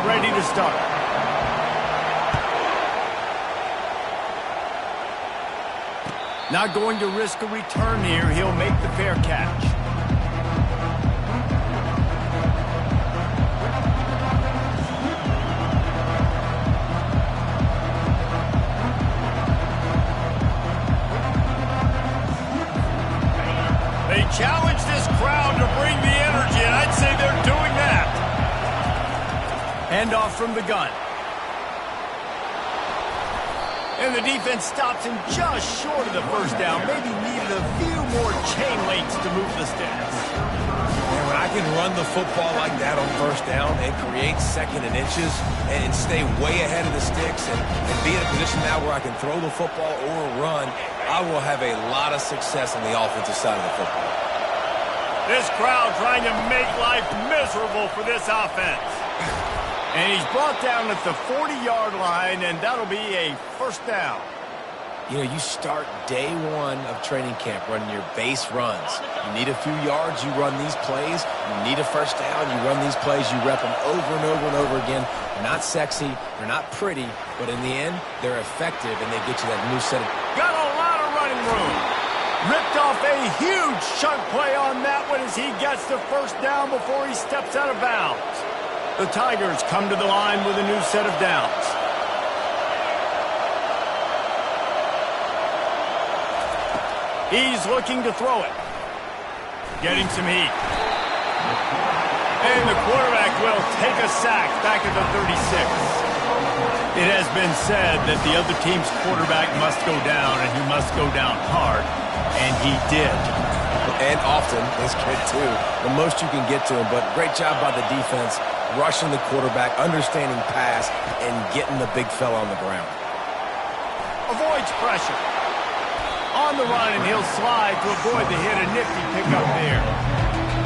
ready to start. Not going to risk a return here. He'll make the fair catch. They challenge this crowd to bring the energy, and I'd say they're doing that. Hand off from the gun. And the defense stops him just short of the first down. Maybe needed a few more chain links to move the sticks. And when I can run the football like that on first down and create second and inches and stay way ahead of the sticks and be in a position now where I can throw the football or run, I will have a lot of success on the offensive side of the football. This crowd trying to make life miserable for this offense. And he's brought down at the 40-yard line, and that'll be a first down. You know, you start day one of training camp running your base runs. You need a few yards, you run these plays. You need a first down, you run these plays. You rep them over and over and over again. They're not sexy, they're not pretty, but in the end, they're effective, and they get you that new set of... Got a lot of running room. Ripped off a huge chunk play on that one as he gets the first down before he steps out of bounds. The Tigers come to the line with a new set of downs. He's looking to throw it. Getting some heat. And the quarterback will take a sack back at the 36. It has been said that the other team's quarterback must go down, and he must go down hard. And he did. And often, this kid too. The most you can get to him, but great job by the defense, rushing the quarterback, understanding pass, and getting the big fella on the ground. Avoids pressure. On the run, and he'll slide to avoid the hit. A nifty pickup there.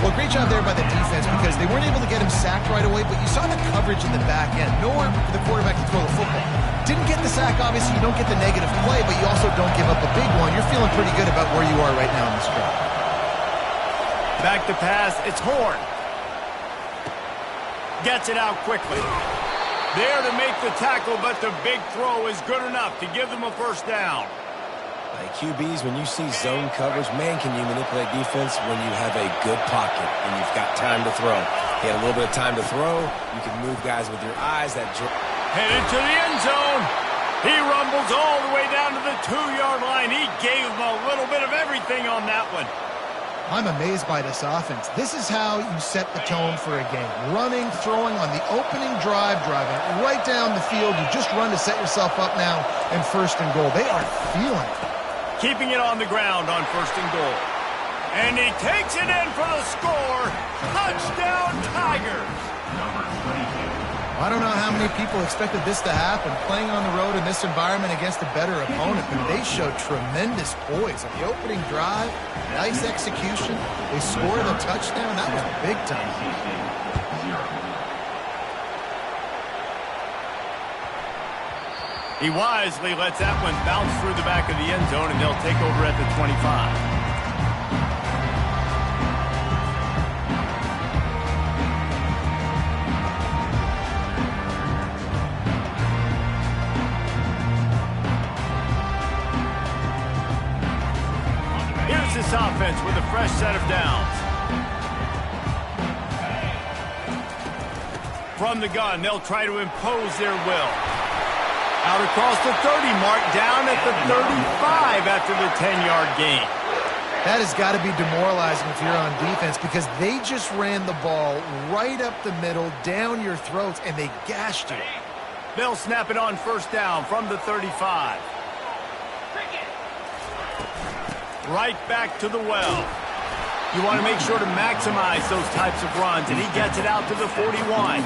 Well, great job there by the defense because they weren't able to get him sacked right away, but you saw the coverage in the back end. Nowhere for the quarterback to throw the football. Didn't get the sack, obviously. You don't get the negative play, but you also don't give up a big one. You're feeling pretty good about where you are right now in this drive. Back to pass. It's Horn. Gets it out quickly. There to make the tackle, but the big throw is good enough to give them a first down. Like QBs, when you see zone coverage, man, can you manipulate defense when you have a good pocket and you've got time to throw. He had a little bit of time to throw. You can move guys with your eyes. Headed to the end zone. He rumbles all the way down to the 2-yard line. He gave him a little bit of everything on that one. I'm amazed by this offense. This is how you set the tone for a game. Running, throwing on the opening drive, driving right down the field. You just run to set yourself up now and first and goal. They are feeling it. Keeping it on the ground on first and goal. And he takes it in for the score. Touchdown, Tigers. I don't know how many people expected this to happen, playing on the road in this environment against a better opponent, but they showed tremendous poise on the opening drive. Nice execution. They scored a touchdown. That was big time. He wisely lets that one bounce through the back of the end zone, and they'll take over at the 25. Here's this offense with a fresh set of downs. From the gun, they'll try to impose their will. Out across the 30 mark, down at the 35 after the 10-yard gain. That has got to be demoralizing if you're on defense because they just ran the ball right up the middle, down your throats, and they gashed you. They'll snap it on first down from the 35. Right back to the well. You want to make sure to maximize those types of runs, and he gets it out to the 41.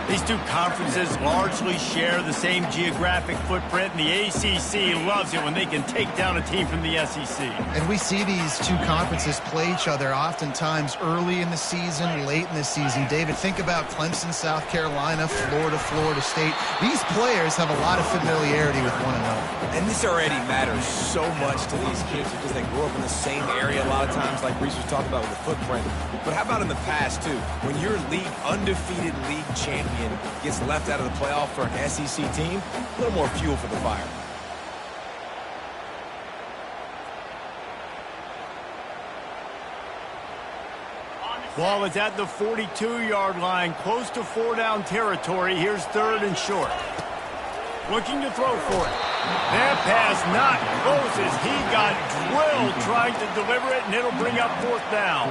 These two conferences largely share the same geographic footprint, and the ACC loves it when they can take down a team from the SEC. And we see these two conferences play each other oftentimes early in the season, late in the season. David, think about Clemson, South Carolina, Florida, Florida State. These players have a lot of familiarity with one another. And this already matters so much to these kids because they grew up in the same area a lot of times, like Reese was talking about with the footprint. But how about in the past, too? When you're undefeated league champion, and gets left out of the playoff for an SEC team, a little more fuel for the fire. Ball is at the 42-yard line, close to 4-down territory. Here's 3rd and short. Looking to throw for it. That pass not close as he got drilled trying to deliver it, and it'll bring up 4th down.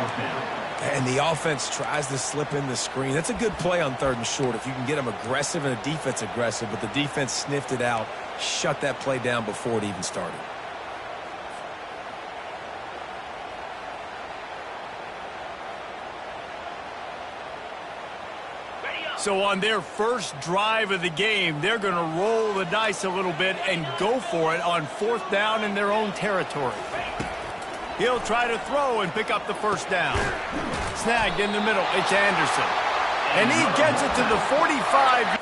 And the offense tries to slip in the screen. That's a good play on 3rd and short if you can get them aggressive and the defense aggressive, but the defense sniffed it out, shut that play down before it even started. So on their first drive of the game, they're going to roll the dice a little bit and go for it on 4th down in their own territory. He'll try to throw and pick up the 1st down. Snagged in the middle. It's Anderson. And he gets it to the 45.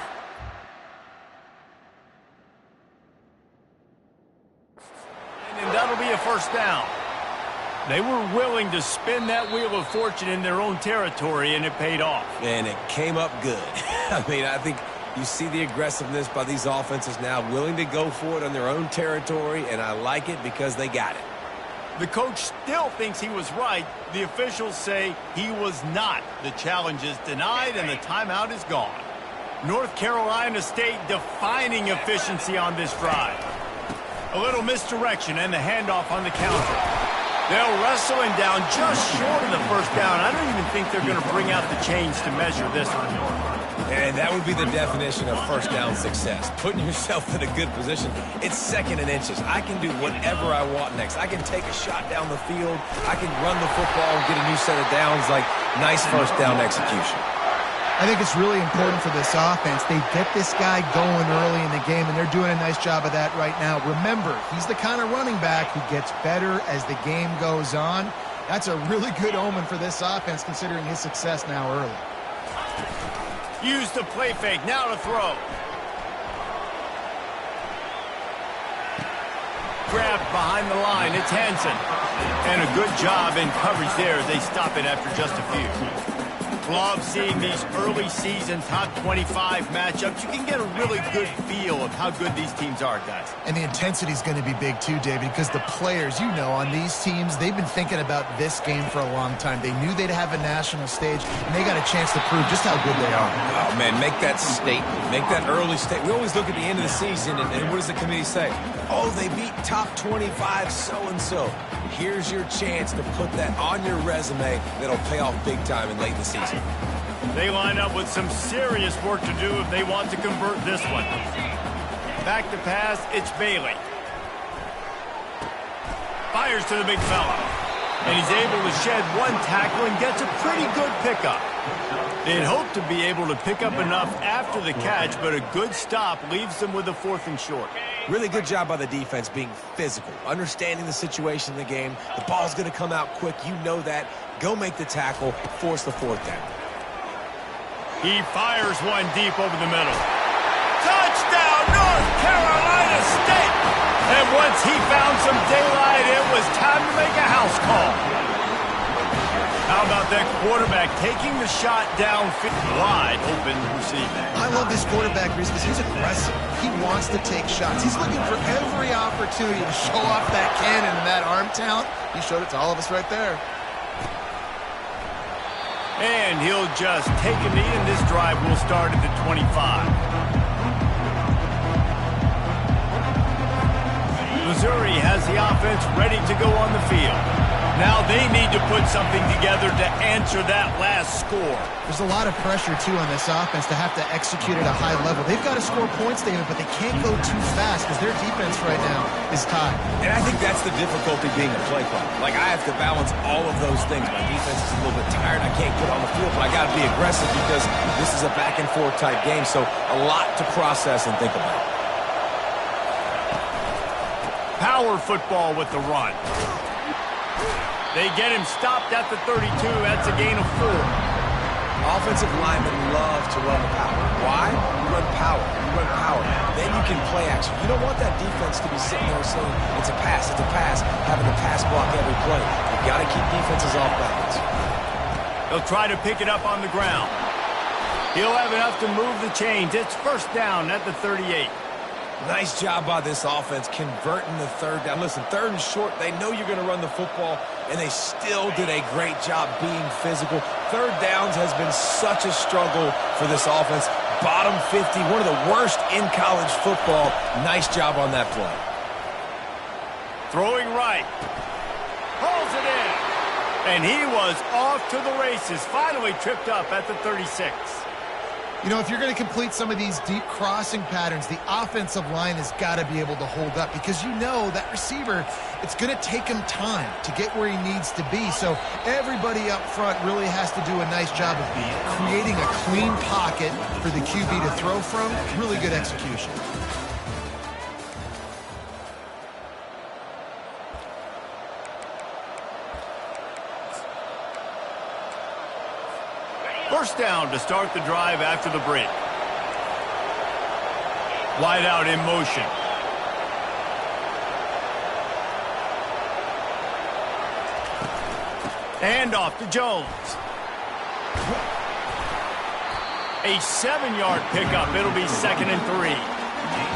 And that'll be a 1st down. They were willing to spin that wheel of fortune in their own territory, and it paid off. And it came up good. I mean, I think you see the aggressiveness by these offenses now, willing to go for it on their own territory, and I like it because they got it. The coach still thinks he was right. The officials say he was not. The challenge is denied, and the timeout is gone. North Carolina State defining efficiency on this drive. A little misdirection and the handoff on the counter. They'll wrestle him down just short of the 1st down. I don't even think they're going to bring out the chains to measure this one. And that would be the definition of 1st down success. Putting yourself in a good position. It's 2nd and inches. I can do whatever I want next. I can take a shot down the field. I can run the football and get a new set of downs. Like, nice 1st down execution. I think it's really important for this offense. They get this guy going early in the game, and they're doing a nice job of that right now. Remember, he's the kind of running back who gets better as the game goes on. That's a really good omen for this offense, considering his success now early. Use the play fake. Now to throw. Grabbed behind the line. It's Hansen. And a good job in coverage there. They stop it after just a few. Love seeing these early season top 25 matchups. You can get a really good feel of how good these teams are, guys. And the intensity is going to be big too, David, because the players, you know, on these teams, they've been thinking about this game for a long time. They knew they'd have a national stage, and they got a chance to prove just how good they are. Oh, man, make that statement. Make that early statement. We always look at the end of the season, and what does the committee say? Oh, they beat top 25 so-and-so. Here's your chance to put that on your resume that'll pay off big time in late in the season. They line up with some serious work to do if they want to convert this one. Back to pass, it's Bailey. Fires to the big fella. And he's able to shed one tackle and gets a pretty good pickup. They'd hoped to be able to pick up enough after the catch, but a good stop leaves them with a 4th and short. Really good job by the defense being physical, understanding the situation in the game. The ball's going to come out quick. You know that. Go make the tackle, force the 4th down. He fires one deep over the middle. Touchdown, North Carolina State! And once he found some daylight, it was time to make a house call. How about that quarterback taking the shot down wide open receiver? I love this quarterback, Reese, because he's aggressive. He wants to take shots. He's looking for every opportunity to show off that cannon and that arm talent. He showed it to all of us right there. And he'll just take a knee, and this drive will start at the 25. Missouri has the offense ready to go on the field. Now they need to put something together to answer that last score. There's a lot of pressure, too, on this offense to have to execute at a high level. They've got to score points, David, but they can't go too fast because their defense right now is tied. And I think that's the difficulty being a play caller. Like, I have to balance all of those things. My defense is a little bit tired. I can't get on the field, but I got to be aggressive because this is a back-and-forth type game, so a lot to process and think about. Power football with the run. They get him stopped at the 32. That's a gain of 4. Offensive linemen love to run power. Why? You run power. You run power. Then you can play action. You don't want that defense to be sitting there saying, it's a pass, having to pass block every play. You've got to keep defenses off balance. They'll try to pick it up on the ground. He'll have enough to move the chains. It's first down at the 38. Nice job by this offense converting the third down. Listen, third and short, they know you're going to run the football, and they still did a great job being physical. Third downs has been such a struggle for this offense. Bottom 50, one of the worst in college football. Nice job on that play. Throwing right. Pulls it in. And he was off to the races. Finally tripped up at the 36. You know, if you're going to complete some of these deep crossing patterns, the offensive line has got to be able to hold up because you know that receiver, it's going to take him time to get where he needs to be. So everybody up front really has to do a nice job of creating a clean pocket for the QB to throw from. Really good execution. First down to start the drive after the break. Wide out in motion. And off to Jones. A 7-yard pickup. It'll be 2nd and 3.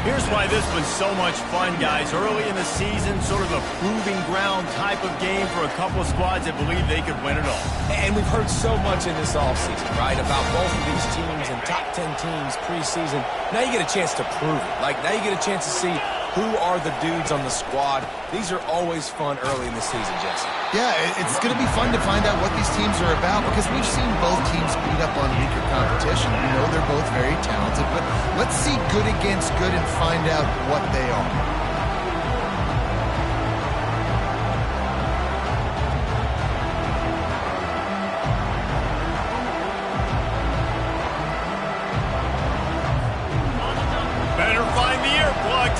Here's why this was so much fun, guys. Early in the season, sort of a proving ground type of game for a couple of squads that believe they could win it all. And we've heard so much in this offseason, right, about both of these teams and top 10 teams preseason. Now you get a chance to prove it. Like, now you get a chance to see who are the dudes on the squad. These are always fun early in the season, Jesse. Yeah, it's going to be fun to find out what these teams are about because we've seen both teams beat up on weaker competition. We know they're both very talented, but let's see good against good and find out what they are.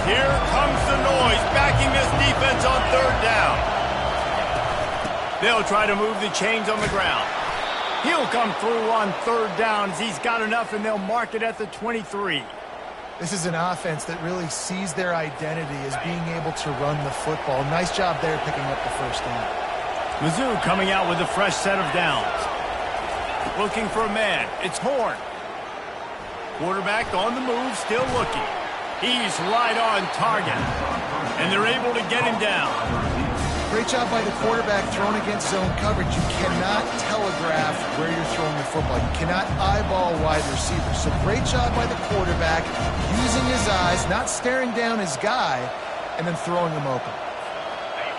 Here comes the noise, backing this defense on third down. They'll try to move the chains on the ground. He'll come through on third down as he's got enough, and they'll mark it at the 23. This is an offense that really sees their identity as being able to run the football. Nice job there picking up the first down. Mizzou coming out with a fresh set of downs. Looking for a man. It's Horn. Quarterback on the move, still looking. He's right on target, and they're able to get him down. Great job by the quarterback throwing against zone coverage. You cannot telegraph where you're throwing the football. You cannot eyeball wide receivers. So great job by the quarterback using his eyes, not staring down his guy, and then throwing him open.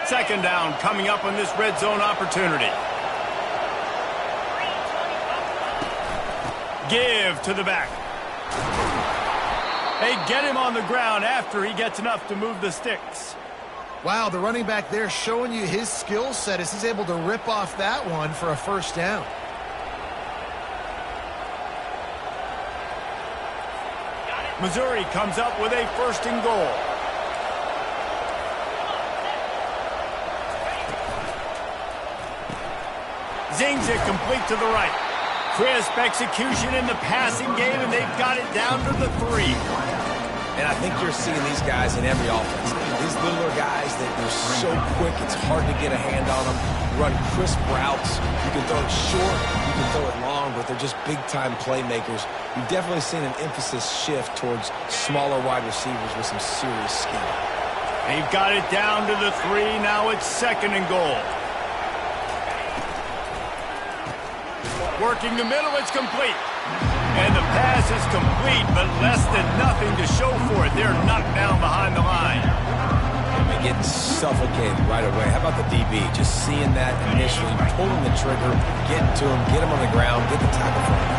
Second down coming up on this red zone opportunity. Give to the back. They get him on the ground after he gets enough to move the sticks. Wow, the running back there showing you his skill set as he's able to rip off that one for a first down. Missouri comes up with a 1st and goal. Zings it complete to the right. Crisp execution in the passing game, and they've got it down to the 3. And I think you're seeing these guys in every offense. These littler guys, they're so quick, it's hard to get a hand on them. Run crisp routes. You can throw it short, you can throw it long, but they're just big-time playmakers. You've definitely seen an emphasis shift towards smaller wide receivers with some serious skill. They've got it down to the 3. Now it's 2nd and goal. Working the middle, it's complete. And the pass is complete, but less than nothing to show for it. They're knocked down behind the line. They're getting suffocated right away. How about the DB? Just seeing that initially, pulling the trigger, getting to him, get him on the ground, get the tackle for him.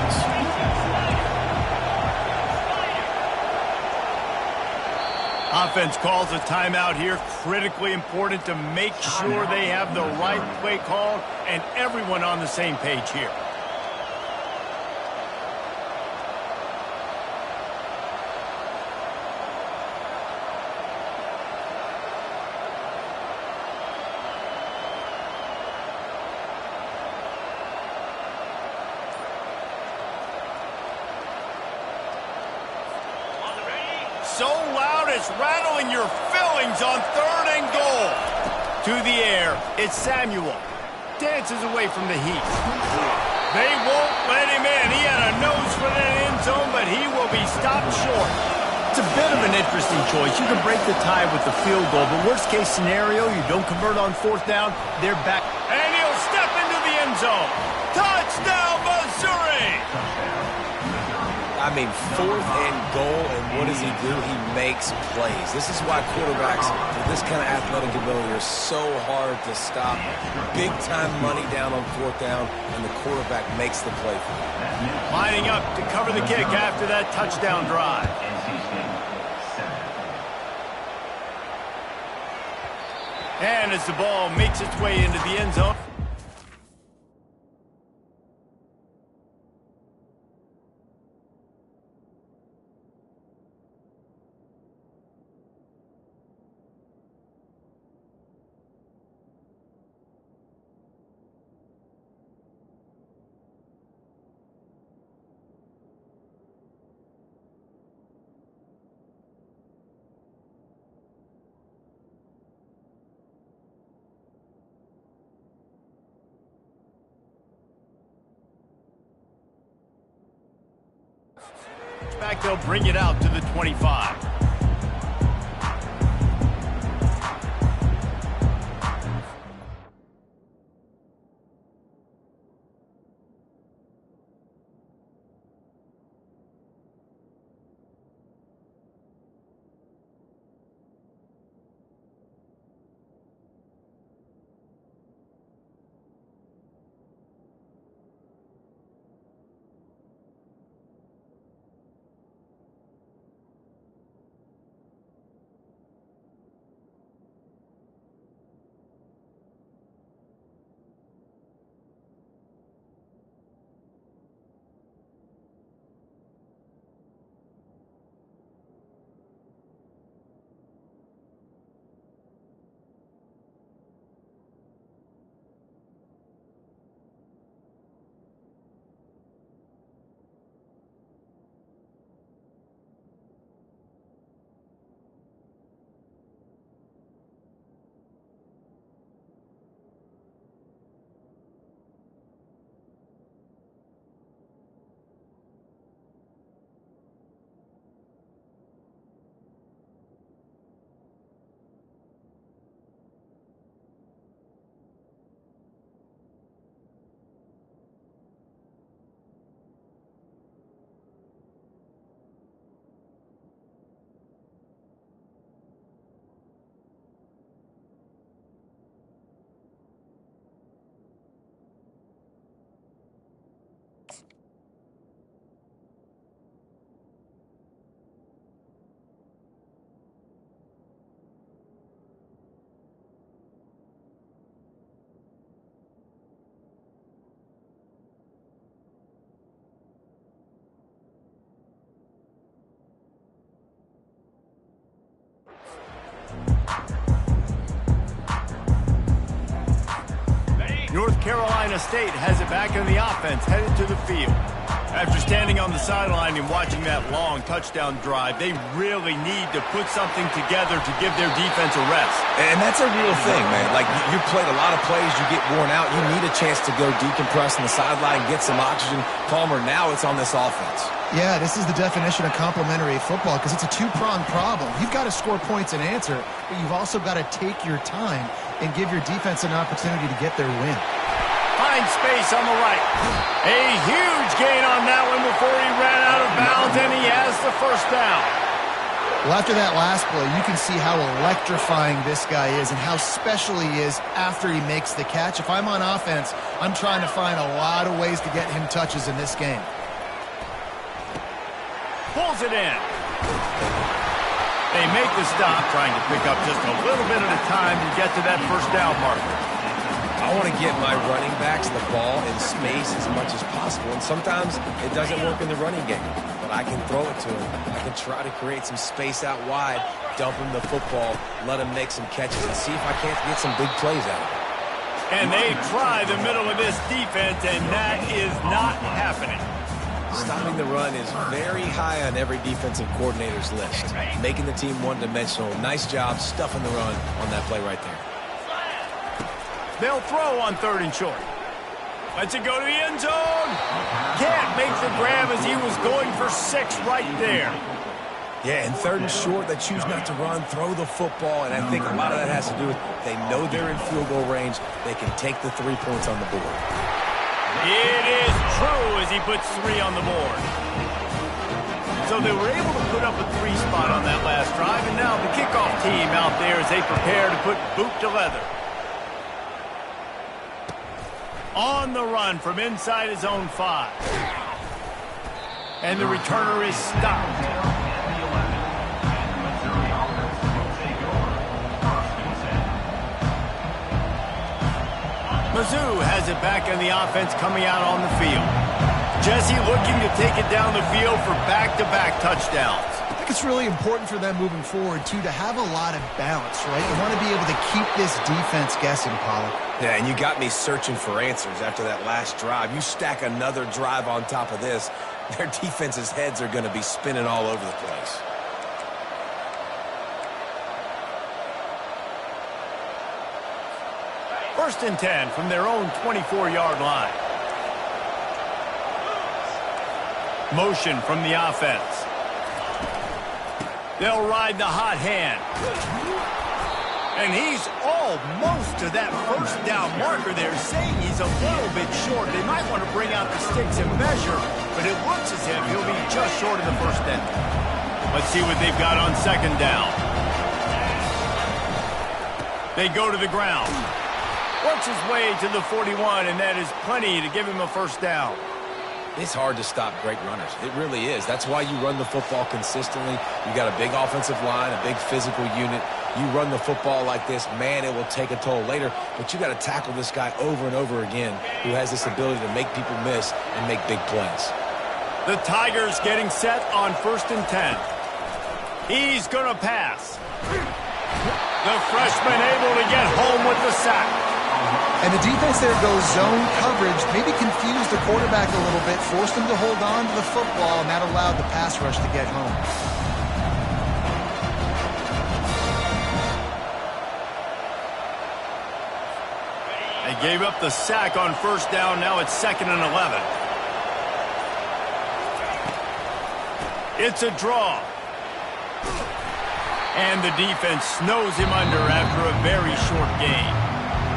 Offense calls a timeout here. Critically important to make sure they have the right play called and everyone on the same page here. So loud it's rattling your fillings on 3rd and goal. To the air, it's Samuel. Dances away from the heat. They won't let him in. He had a nose for that end zone, but he will be stopped short. It's a bit of an interesting choice. You can break the tie with the field goal, but worst-case scenario, you don't convert on fourth down, they're back. And he'll step into the end zone. Touchdown, Missouri! I mean, 4th and goal, and what does he do? He makes plays. This is why quarterbacks with this kind of athletic ability are so hard to stop. Big-time money down on 4th down, and the quarterback makes the play for him. Lining up to cover the kick after that touchdown drive. And as the ball makes its way into the end zone. Back, they'll bring it out to the 25. North Carolina State has it back in the offense, headed to the field. After standing on the sideline and watching that long touchdown drive, they really need to put something together to give their defense a rest. And that's a real thing, man. Like, you played a lot of plays, you get worn out. You need a chance to go decompress on the sideline, get some oxygen. Palmer, now it's on this offense. Yeah, this is the definition of complementary football because it's a two-pronged problem. You've got to score points and answer, but you've also got to take your time and give your defense an opportunity to get their win. Find space on the right. A huge gain on that one before he ran out of bounds, and he has the first down. Well, after that last play, you can see how electrifying this guy is and how special he is after he makes the catch. If I'm on offense, I'm trying to find a lot of ways to get him touches in this game. Pulls it in. They make the stop, trying to pick up just a little bit at a time to get to that first down marker. I want to get my running backs the ball in space as much as possible, and sometimes it doesn't work in the running game, but I can throw it to him. I can try to create some space out wide, dump him the football, let him make some catches, and see if I can't get some big plays out of it. And they try the middle of this defense, and that is not happening. Stopping the run is very high on every defensive coordinator's list. Making the team one-dimensional. Nice job stuffing the run on that play right there. They'll throw on 3rd and short. Lets it go to the end zone. Can't make the grab as he was going for 6 right there. Yeah, and 3rd and short, they choose not to run, throw the football, and I think a lot of that has to do with they know they're in field goal range. They can take the 3 points on the board. It is true as he puts 3 on the board. So they were able to put up a 3 spot on that last drive, and now the kickoff team out there as they prepare to put boot to leather. On the run from inside his own 5. And the returner is stopped. Mizzou has it back on the offense coming out on the field. Jesse looking to take it down the field for back-to-back touchdowns. I think it's really important for them moving forward, too, to have a lot of balance, right? You want to be able to keep this defense guessing, Pollack. Yeah, and you got me searching for answers after that last drive. You stack another drive on top of this, their defense's heads are going to be spinning all over the place. First and 10 from their own 24-yard line. Motion from the offense. They'll ride the hot hand. And he's almost to that first down marker there, saying he's a little bit short. They might want to bring out the sticks and measure, but it looks as if he'll be just short of the first down. Let's see what they've got on 2nd down. They go to the ground. Works his way to the 41, and that is plenty to give him a first down. It's hard to stop great runners. It really is. That's why you run the football consistently. You got a big offensive line, a big physical unit. You run the football like this, man, it will take a toll later. But you got to tackle this guy over and over again who has this ability to make people miss and make big plays. The Tigers getting set on 1st and 10. He's going to pass. The freshman able to get home with the sack. And the defense there goes zone coverage, maybe confused the quarterback a little bit, forced him to hold on to the football, and that allowed the pass rush to get home. They gave up the sack on 1st down. Now it's 2nd and 11. It's a draw. And the defense snows him under after a very short game.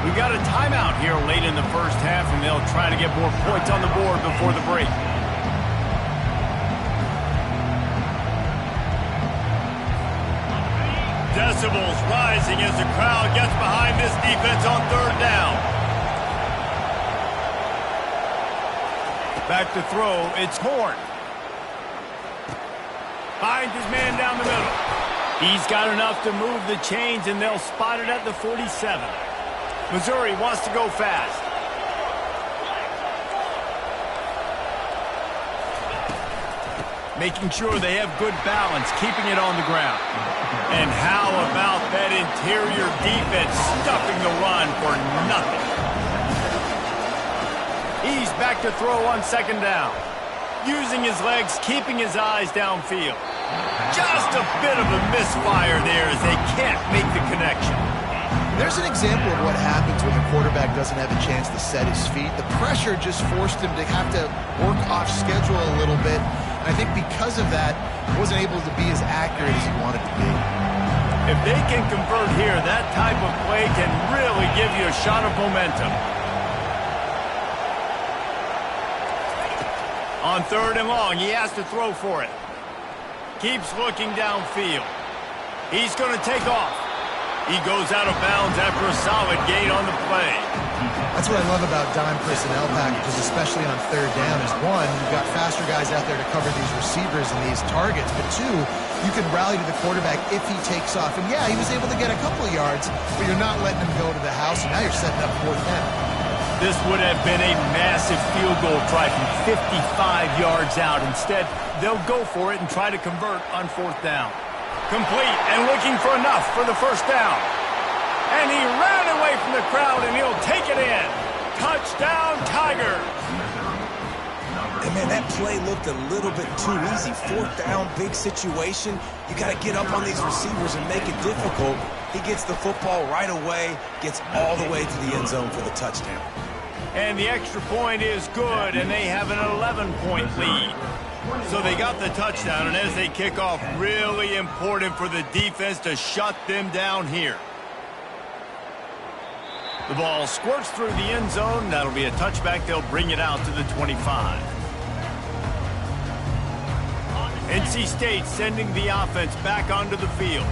We got a timeout here late in the first half, and they'll try to get more points on the board before the break. Decibels rising as the crowd gets behind this defense on 3rd down. Back to throw, it's Horn. Finds his man down the middle. He's got enough to move the chains, and they'll spot it at the 47. Missouri wants to go fast. Making sure they have good balance, keeping it on the ground. And how about that interior defense stuffing the run for nothing? He's back to throw on 2nd down. Using his legs, keeping his eyes downfield. Just a bit of a misfire there as they can't make the connection. There's an example of what happens when the quarterback doesn't have a chance to set his feet. The pressure just forced him to have to work off schedule a little bit. And I think because of that, he wasn't able to be as accurate as he wanted to be. If they can convert here, that type of play can really give you a shot of momentum. On 3rd and long, he has to throw for it. Keeps looking downfield. He's going to take off. He goes out of bounds after a solid gain on the play. That's what I love about dime personnel packages, especially on 3rd down, is one, you've got faster guys out there to cover these receivers and these targets, but two, you can rally to the quarterback if he takes off. And yeah, he was able to get a couple of yards, but you're not letting him go to the house, and now you're setting up 4th down. This would have been a massive field goal try from 55 yards out. Instead, they'll go for it and try to convert on 4th down. Complete and looking for enough for the first down. And he ran away from the crowd, and he'll take it in. Touchdown, Tigers. And man, that play looked a little bit too easy. 4th down, big situation. You got to get up on these receivers and make it difficult. He gets the football right away, gets all the way to the end zone for the touchdown. And the extra point is good, and they have an 11-point lead. So they got the touchdown, and as they kick off, really important for the defense to shut them down here. The ball squirts through the end zone. That'll be a touchback. They'll bring it out to the 25. NC State sending the offense back onto the field.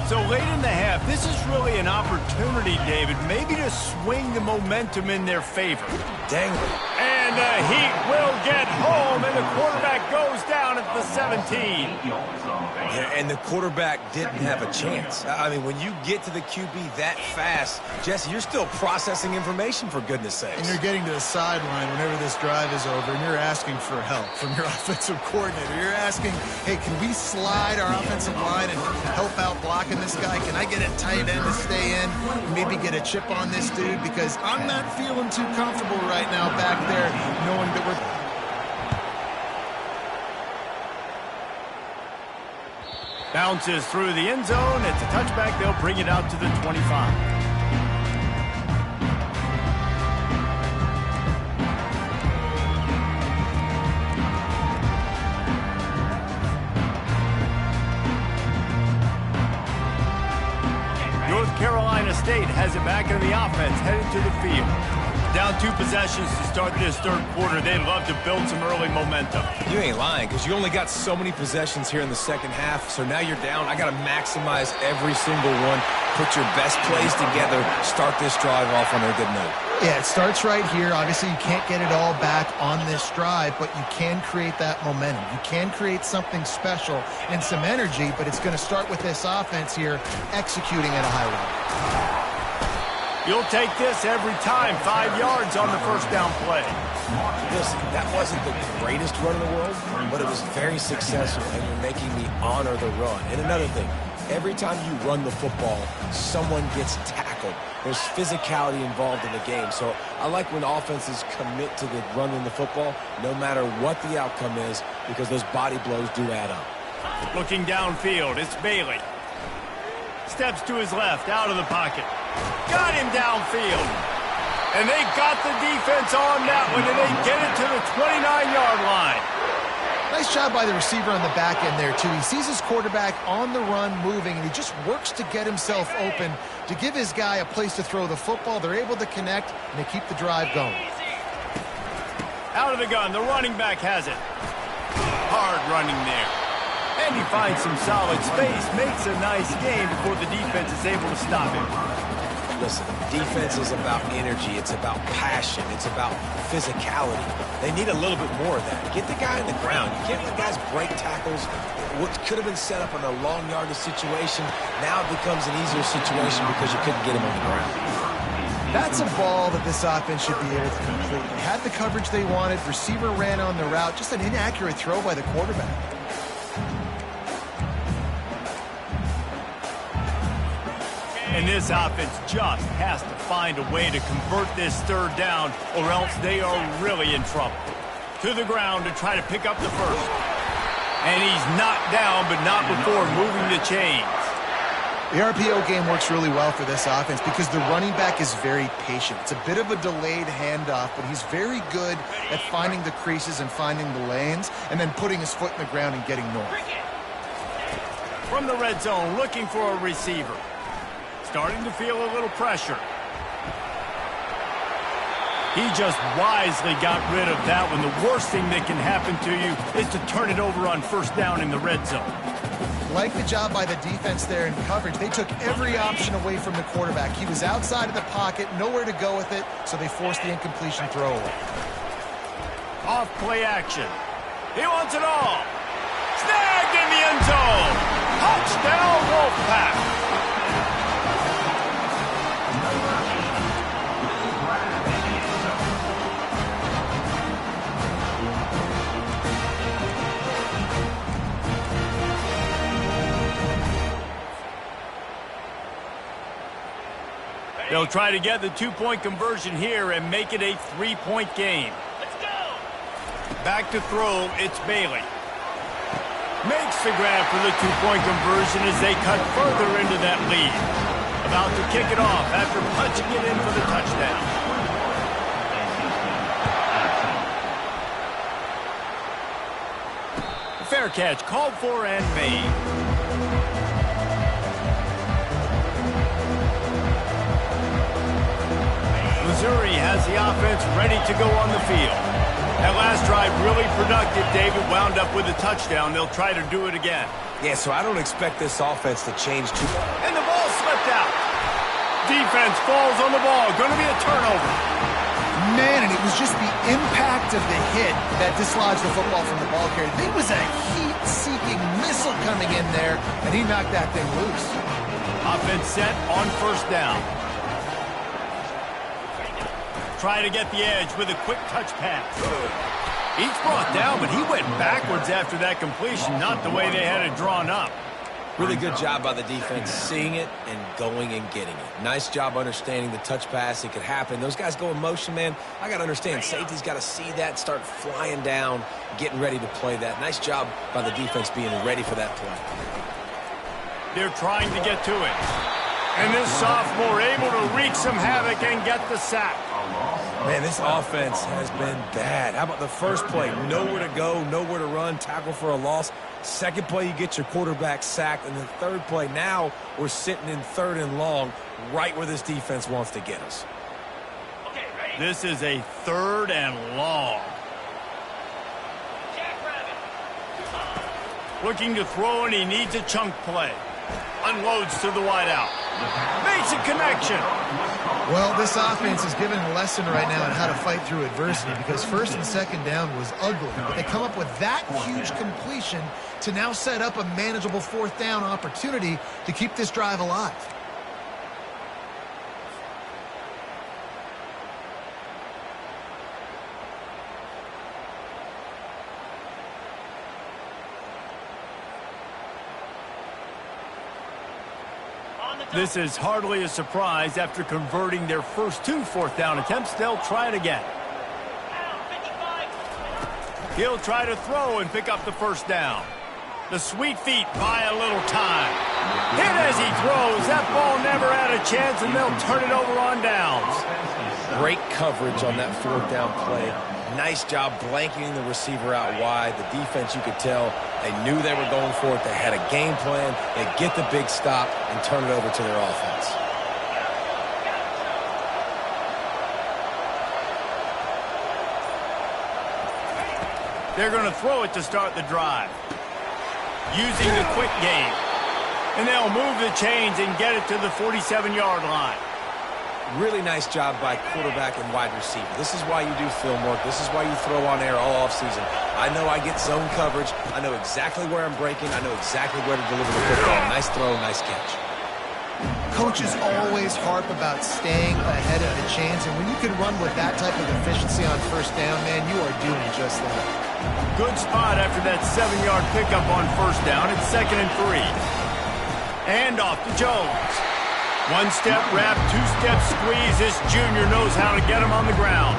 So late in the half, this is really an opportunity, David, maybe to swing the momentum in their favor. Dang. And the Heat will get home, and the quarterback goes down at the 17. Yeah, and the quarterback didn't have a chance. I mean, when you get to the QB that fast, Jesse, you're still processing information, for goodness sakes. And you're getting to the sideline whenever this drive is over, and you're asking for help from your offensive coordinator. You're asking, hey, can we slide our offensive line and help out blocking this guy? Can I get a tight end to stay in? Maybe get a chip on this dude? Because I'm not feeling too comfortable right now back there knowing that we're... Bounces through the end zone. It's a touchback. They'll bring it out to the 25. North Carolina State has it back in the offense, headed to the field. Down 2 possessions to start this third quarter. They'd love to build some early momentum. You ain't lying, because you only got so many possessions here in the second half, so now you're down. I got to maximize every single one, put your best plays together, start this drive off on a good note. Yeah, it starts right here. Obviously, you can't get it all back on this drive, but you can create that momentum. You can create something special and some energy, but it's going to start with this offense here executing at a high level. You'll take this every time. 5 yards on the first down play. Listen, that wasn't the greatest run in the world, but it was very successful, and you're making me honor the run. And another thing, every time you run the football, someone gets tackled. There's physicality involved in the game. So I like when offenses commit to the running the football, no matter what the outcome is, because those body blows do add up. Looking downfield, it's Bailey. Steps to his left, out of the pocket. Got him downfield. And they got the defense on that one, and they get it to the 29-yard line. Nice job by the receiver on the back end there, too. He sees his quarterback on the run moving, and he just works to get himself open to give his guy a place to throw the football. They're able to connect, and they keep the drive going. Out of the gun, the running back has it. Hard running there. And he finds some solid space, makes a nice game before the defense is able to stop him. Listen, defense is about energy. It's about passion. It's about physicality. They need a little bit more of that. Get the guy on the ground. You can't let guys break tackles. What could have been set up in a long yardage situation now becomes an easier situation because you couldn't get him on the ground. That's a ball that this offense should be able to complete. They had the coverage they wanted. Receiver ran on the route. Just an inaccurate throw by the quarterback. And this offense just has to find a way to convert this third down, or else they are really in trouble. To the ground to try to pick up the first. And he's knocked down, but not before moving the chains. The RPO game works really well for this offense because the running back is very patient. It's a bit of a delayed handoff, but he's very good at finding the creases and finding the lanes and then putting his foot in the ground and getting north. From the red zone, looking for a receiver. Starting to feel a little pressure. He just wisely got rid of that one. The worst thing that can happen to you is to turn it over on first down in the red zone. Like the job by the defense there in coverage. They took every option away from the quarterback. He was outside of the pocket, nowhere to go with it, so they forced the incompletion throw away. Off play action. He wants it all. Snagged in the end zone. Touchdown, Wolfpack. They'll try to get the 2-point conversion here and make it a 3-point game. Let's go! Back to throw, it's Bailey. Makes the grab for the 2-point conversion as they cut further into that lead. About to kick it off after punching it in for the touchdown. Fair catch, called for and made. Missouri has the offense ready to go on the field. That last drive really productive. David wound up with a touchdown. They'll try to do it again. Yeah, so I don't expect this offense to change too much. And the ball slipped out. Defense falls on the ball. Going to be a turnover. Man, and it was just the impact of the hit that dislodged the football from the ball carrier. There was a heat-seeking missile coming in there, and he knocked that thing loose. Offense set on first down. Try to get the edge with a quick touch pass. Each brought down, but he went backwards after that completion, not the way they had it drawn up. Really good job by the defense seeing it and going and getting it. Nice job understanding the touch pass. It could happen. Those guys go in motion, man. I got to understand. Safety's got to see that, start flying down, getting ready to play that. Nice job by the defense being ready for that play. They're trying to get to it. And this sophomore able to wreak some havoc and get the sack. Man, this offense has been bad. How about the first play? Nowhere to go, nowhere to run, tackle for a loss. Second play, you get your quarterback sacked. And the third play, now we're sitting in third and long, right where this defense wants to get us. This is a third and long. Looking to throw, and he needs a chunk play. Unloads to the wideout. Makes a connection. Well, this offense is giving a lesson right now on how to fight through adversity, because first and second down was ugly, but they come up with that huge completion to now set up a manageable fourth down opportunity to keep this drive alive. This is hardly a surprise. After converting their first two fourth down attempts, they'll try it again. He'll try to throw and pick up the first down. The sweet feet buy a little time. Hit as he throws. That ball never had a chance, and they'll turn it over on downs. Great coverage on that fourth down play. Nice job blanketing the receiver out wide. The defense, you could tell, they knew they were going for it. They had a game plan. They get the big stop and turn it over to their offense. They're going to throw it to start the drive. Using the quick game. And they'll move the chains and get it to the 47-yard line. Really nice job by quarterback and wide receiver. This is why you do film work. This is why you throw on air all offseason. I know I get zone coverage. I know exactly where I'm breaking. I know exactly where to deliver the football. Nice throw, nice catch. Coaches always harp about staying ahead of the chains, and when you can run with that type of efficiency on first down, man, you are doing just that. Good spot after that 7-yard pickup on first down. It's 2nd and 3. And off to Jones. One-step wrap, two-step squeeze. This junior knows how to get him on the ground.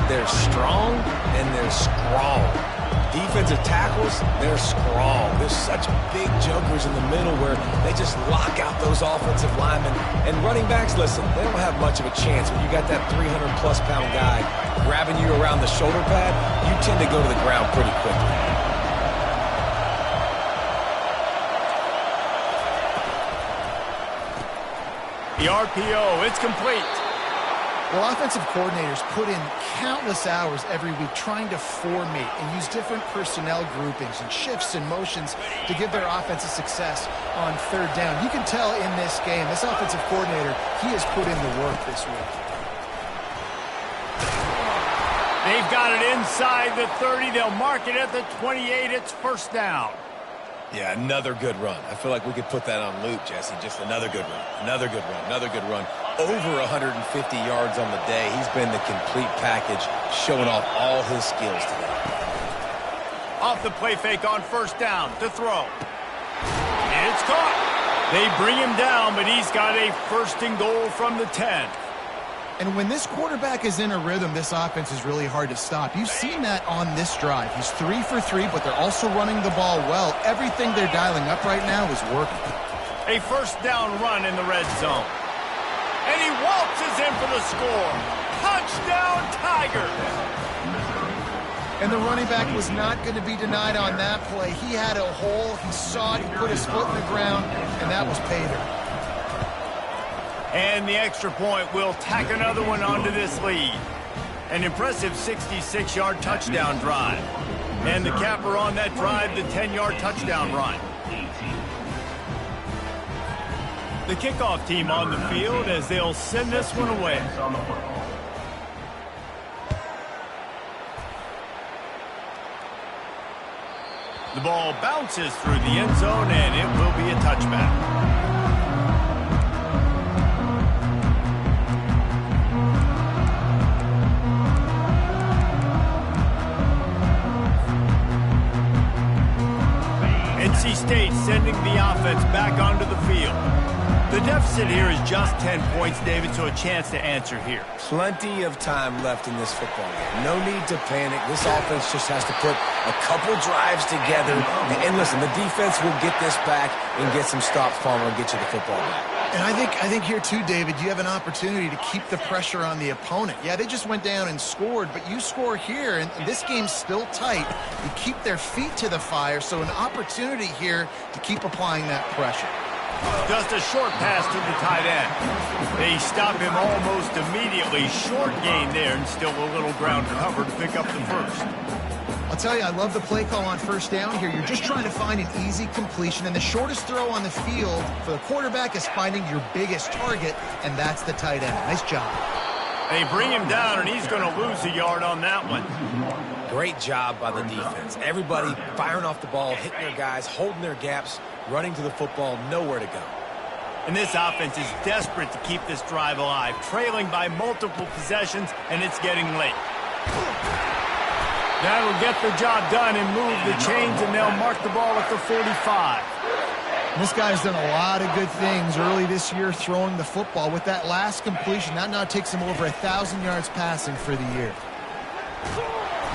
They're strong and they're strong. Defensive tackles, they're strong. There's such big jumpers in the middle where they just lock out those offensive linemen. And running backs, listen, they don't have much of a chance. When you got that 300-plus-pound guy grabbing you around the shoulder pad, you tend to go to the ground pretty quickly. The RPO, it's complete. Well, offensive coordinators put in countless hours every week trying to formate and use different personnel groupings and shifts and motions to give their offense a success on third down. You can tell in this game, this offensive coordinator, he has put in the work this week. They've got it inside the 30. They'll mark it at the 28. It's first down. Yeah, another good run. I feel like we could put that on loop, Jesse. Just another good run, another good run, another good run. Over 150 yards on the day. He's been the complete package, showing off all his skills today. Off the play fake on first down to throw. It's caught. They bring him down, but he's got a first and goal from the 10. And when this quarterback is in a rhythm, this offense is really hard to stop. You've seen that on this drive. He's 3 for 3, but they're also running the ball well. Everything they're dialing up right now is working. A first down run in the red zone. And he waltzes in for the score. Touchdown, Tigers. And the running back was not going to be denied on that play. He had a hole. He saw it. He put his foot in the ground, and that was pay dirt. And the extra point will tack another one onto this lead. An impressive 66-yard touchdown drive. And the capper on that drive, the 10-yard touchdown run. The kickoff team on the field as they'll send this one away. The ball bounces through the end zone, and it will be a touchback. NC State sending the offense back onto the field. The deficit here is just 10 points, David, so a chance to answer here. Plenty of time left in this football game. No need to panic. This offense just has to put a couple drives together. And listen, the defense will get this back and get some stops, Palmer, and get you the football back. And I think here too, David, you have an opportunity to keep the pressure on the opponent. Yeah, they just went down and scored, but you score here, and this game's still tight. You keep their feet to the fire, so an opportunity here to keep applying that pressure. Just a short pass to the tight end. They stop him almost immediately. Short gain there, and still a little ground cover to pick up the first. I'll tell you, I love the play call on first down here. You're just trying to find an easy completion, and the shortest throw on the field for the quarterback is finding your biggest target, and that's the tight end. Nice job. They bring him down, and he's going to lose a yard on that one. Great job by the defense. Everybody firing off the ball, hitting their guys, holding their gaps, running to the football, nowhere to go. And this offense is desperate to keep this drive alive, trailing by multiple possessions, and it's getting late. That'll get the job done and move the chains, and they'll mark the ball at the 45. This guy's done a lot of good things early this year throwing the football. With that last completion, that now takes him over 1,000 yards passing for the year.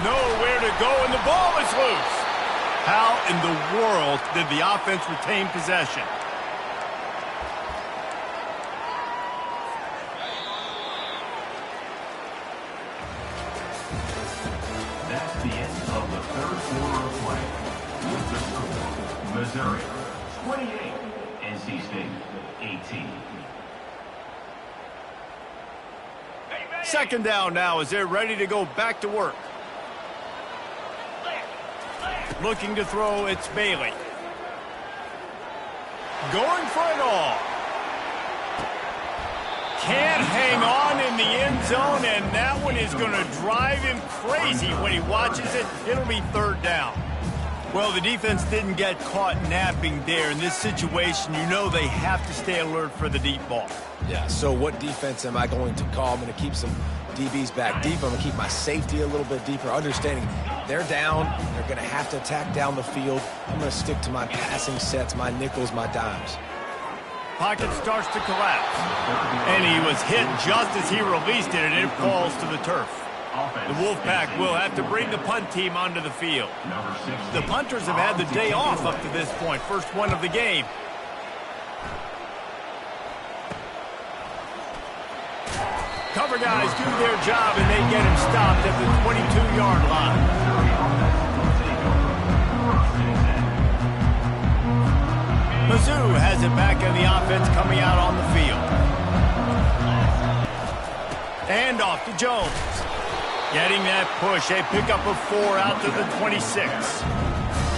Nowhere to go, and the ball is loose. How in the world did the offense retain possession? That's the end of the third quarter of play. With the score, Missouri 28, NC State 18. Second down now as they're ready to go back to work. Looking to throw, it's Bailey. Going for it all. Can't hang on in the end zone, and that one is going to drive him crazy when he watches it. It'll be third down. Well, the defense didn't get caught napping there. In this situation, you know they have to stay alert for the deep ball. Yeah, so what defense am I going to call? I'm going to keep some DBs back deep. I'm going to keep my safety a little bit deeper, understanding they're down. They're going to have to attack down the field. I'm going to stick to my passing sets, my nickels, my dimes. Pocket starts to collapse. And he was hit just as he released it, and it falls to the turf. The Wolfpack will have to bring the punt team onto the field. The punters have had the day off up to this point. First one of the game. Cover guys do their job, and they get him stopped at the 22-yard line. Mizzou has it back in the offense coming out on the field. And off to Jones. Getting that push. They pick up a 4 out to the 26.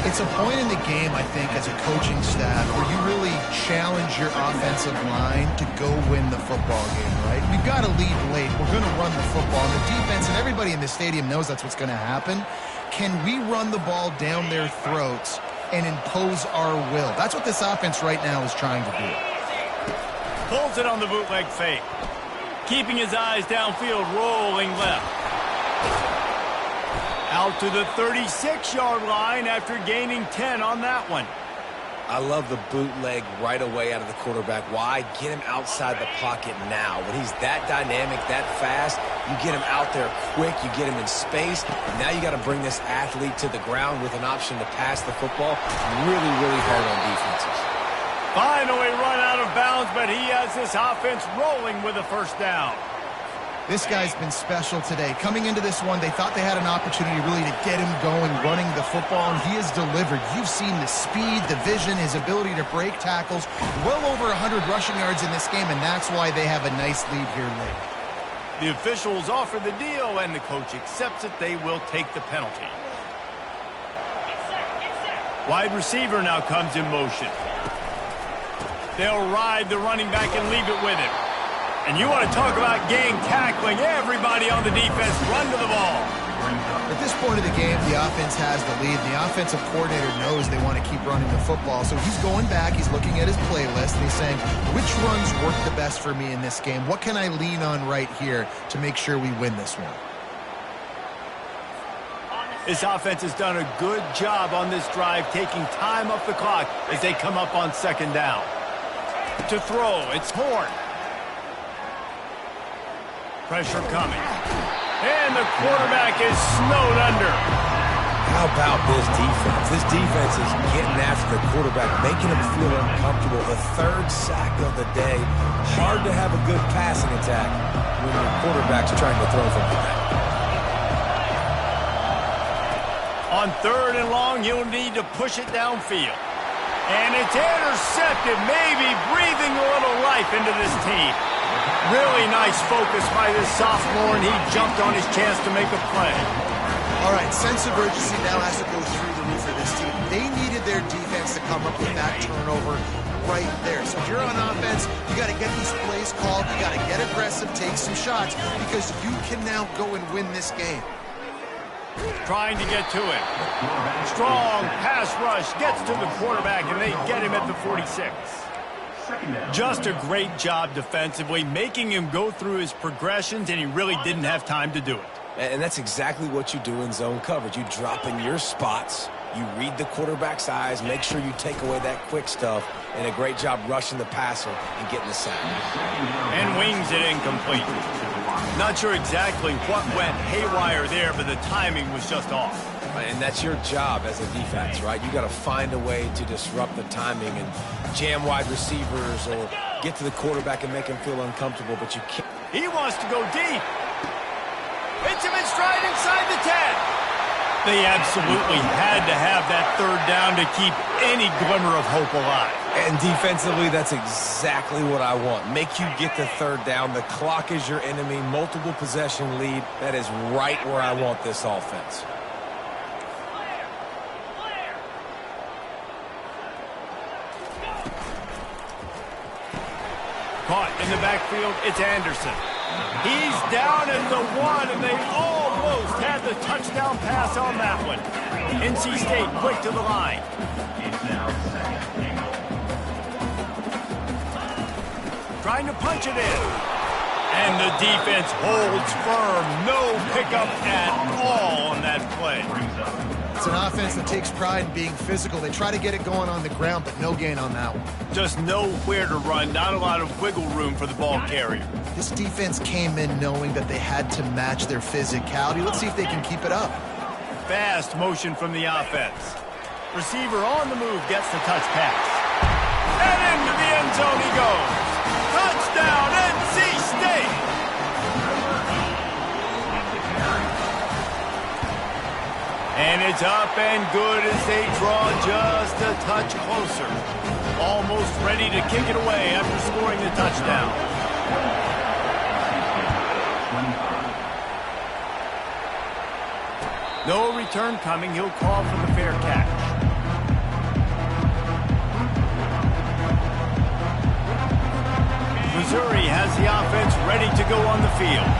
It's a point in the game, I think, as a coaching staff where you really challenge your offensive line to go win the football game, right? We've got to lead late. We're going to run the football. And the defense and everybody in the stadium knows that's what's going to happen. Can we run the ball down their throats and impose our will? That's what this offense right now is trying to do. Pulls it on the bootleg fake. Keeping his eyes downfield, rolling left. Out to the 36-yard line after gaining 10 on that one. I love the bootleg right away out of the quarterback. Why? Get him outside the pocket now. When he's that dynamic, that fast, you get him out there quick, you get him in space, and now you got to bring this athlete to the ground with an option to pass the football. Really, really hard on defenses. Finally run out of bounds, but he has this offense rolling with a first down. This guy's been special today. Coming into this one, they thought they had an opportunity really to get him going, running the football, and he has delivered. You've seen the speed, the vision, his ability to break tackles. Well over 100 rushing yards in this game, and that's why they have a nice lead here late. The officials offer the deal, and the coach accepts it. They will take the penalty. Wide receiver now comes in motion. They'll ride the running back and leave it with him. And you want to talk about gang tackling. Everybody on the defense run to the ball. At this point of the game, the offense has the lead. The offensive coordinator knows they want to keep running the football. So he's going back, he's looking at his playlist, and he's saying, which runs work the best for me in this game? What can I lean on right here to make sure we win this one? This offense has done a good job on this drive, taking time off the clock as they come up on second down. To throw, it's Horn. Pressure coming. And the quarterback is snowed under. How about this defense? This defense is getting after the quarterback, making him feel uncomfortable. The third sack of the day. Hard to have a good passing attack when your quarterback's trying to throw from the back. On third and long, you'll need to push it downfield. And it's intercepted, maybe breathing a little life into this team. Really nice focus by this sophomore, and he jumped on his chance to make a play. All right, sense of urgency now has to go through the roof for this team. They needed their defense to come up with that turnover right there. So if you're on offense, you got to get these plays called. You got to get aggressive, take some shots, because you can now go and win this game. Trying to get to it. Strong pass rush gets to the quarterback, and they get him at the 46. Just a great job defensively, making him go through his progressions, and he really didn't have time to do it. And that's exactly what you do in zone coverage. You drop in your spots, you read the quarterback's eyes, make sure you take away that quick stuff, and a great job rushing the passer and getting the sack. And wings it incomplete. Not sure exactly what went haywire there, but the timing was just off. And that's your job as a defense, right? You got to find a way to disrupt the timing and jam wide receivers or get to the quarterback and make him feel uncomfortable, but you can't. He wants to go deep. It's him in stride inside the 10. They absolutely had to have that third down to keep any glimmer of hope alive. And defensively, that's exactly what I want. Make you get the third down. The clock is your enemy. Multiple possession lead. That is right where I want this offense. Caught in the backfield, it's Anderson. He's down at the 1, and they almost had the touchdown pass on that one. NC State quick to the line. Trying to punch it in. And the defense holds firm. No pickup at all on that play. It's an offense that takes pride in being physical. They try to get it going on the ground, but no gain on that one. Just nowhere to run. Not a lot of wiggle room for the ball carrier. This defense came in knowing that they had to match their physicality. Let's see if they can keep it up. Fast motion from the offense. Receiver on the move gets the touch pass. And into the end zone he goes. Touchdown, NC State! And it's up and good as they draw just a touch closer. Almost ready to kick it away after scoring the touchdown. No return coming. He'll call for the fair catch. Missouri has the offense ready to go on the field.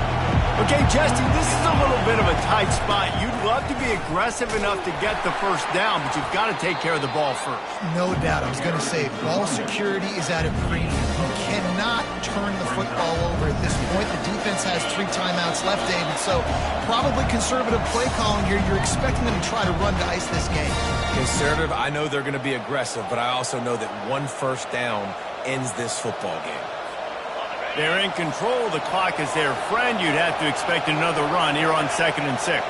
Okay, Jesse, this is a little bit of a tight spot. You'd love to be aggressive enough to get the first down, but you've got to take care of the ball first. No doubt. I was going to say, ball security is at a premium. You cannot turn the football over at this point. The defense has 3 timeouts left, David, so probably conservative play calling here. You're expecting them to try to run to ice this game. Conservative, I know they're going to be aggressive, but I also know that one first down ends this football game. They're in control. The clock is their friend. You'd have to expect another run here on 2nd and 6.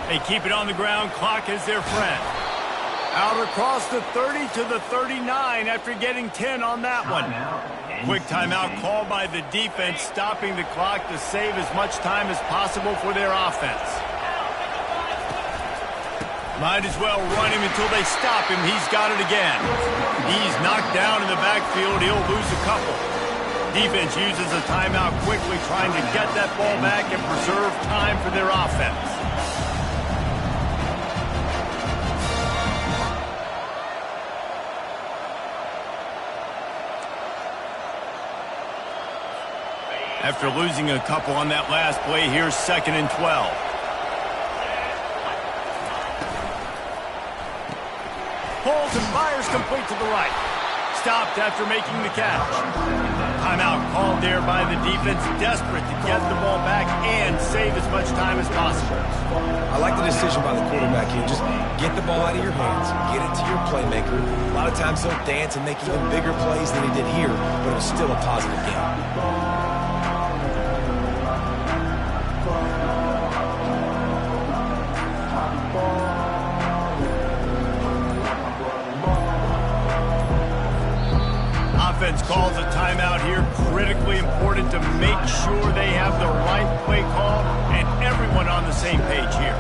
They keep it on the ground. Clock is their friend. Out across the 30 to the 39 after getting 10 on that one. Quick timeout called by the defense, stopping the clock to save as much time as possible for their offense. Might as well run him until they stop him. He's got it again. He's knocked down in the backfield. He'll lose a couple. Defense uses a timeout quickly, trying to get that ball back and preserve time for their offense. After losing a couple on that last play, here's 2nd and 12. Pulls and fires complete to the right. Stopped after making the catch. Timeout called there by the defense, desperate to get the ball back and save as much time as possible. I like the decision by the quarterback here. Just get the ball out of your hands, get it to your playmaker. A lot of times he'll dance and make even bigger plays than he did here, but it was still a positive game. Offense calls a timeout here. Critically important to make sure they have the right play call and everyone on the same page here.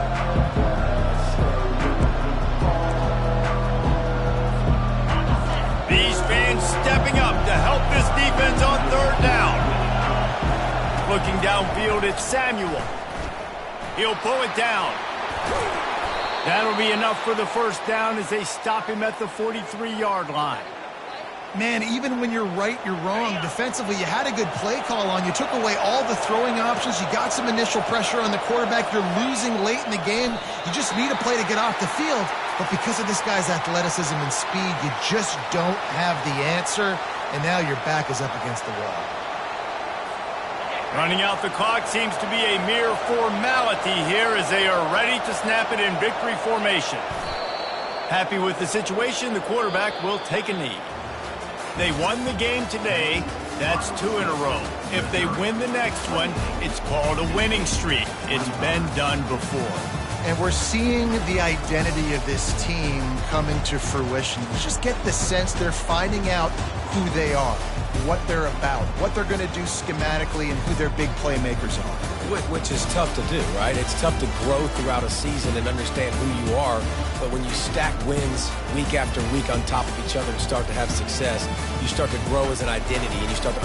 These fans stepping up to help this defense on 3rd down. Looking downfield, it's Samuel. He'll pull it down. That'll be enough for the 1st down as they stop him at the 43-yard line. Man, even when you're right, you're wrong. Defensively, you had a good play call on. You took away all the throwing options. You got some initial pressure on the quarterback. You're losing late in the game. You just need a play to get off the field. But because of this guy's athleticism and speed, you just don't have the answer. And now your back is up against the wall. Running out the clock seems to be a mere formality here as they are ready to snap it in victory formation. Happy with the situation, the quarterback will take a knee. They won the game today. That's 2 in a row. If they win the next one, it's called a winning streak. It's been done before. And we're seeing the identity of this team come into fruition. You just get the sense they're finding out who they are, what they're about, what they're going to do schematically, and who their big playmakers are. Which is tough to do, right? It's tough to grow throughout a season and understand who you are. But when you stack wins week after week on top of each other and start to have success, you start to grow as an identity and you start to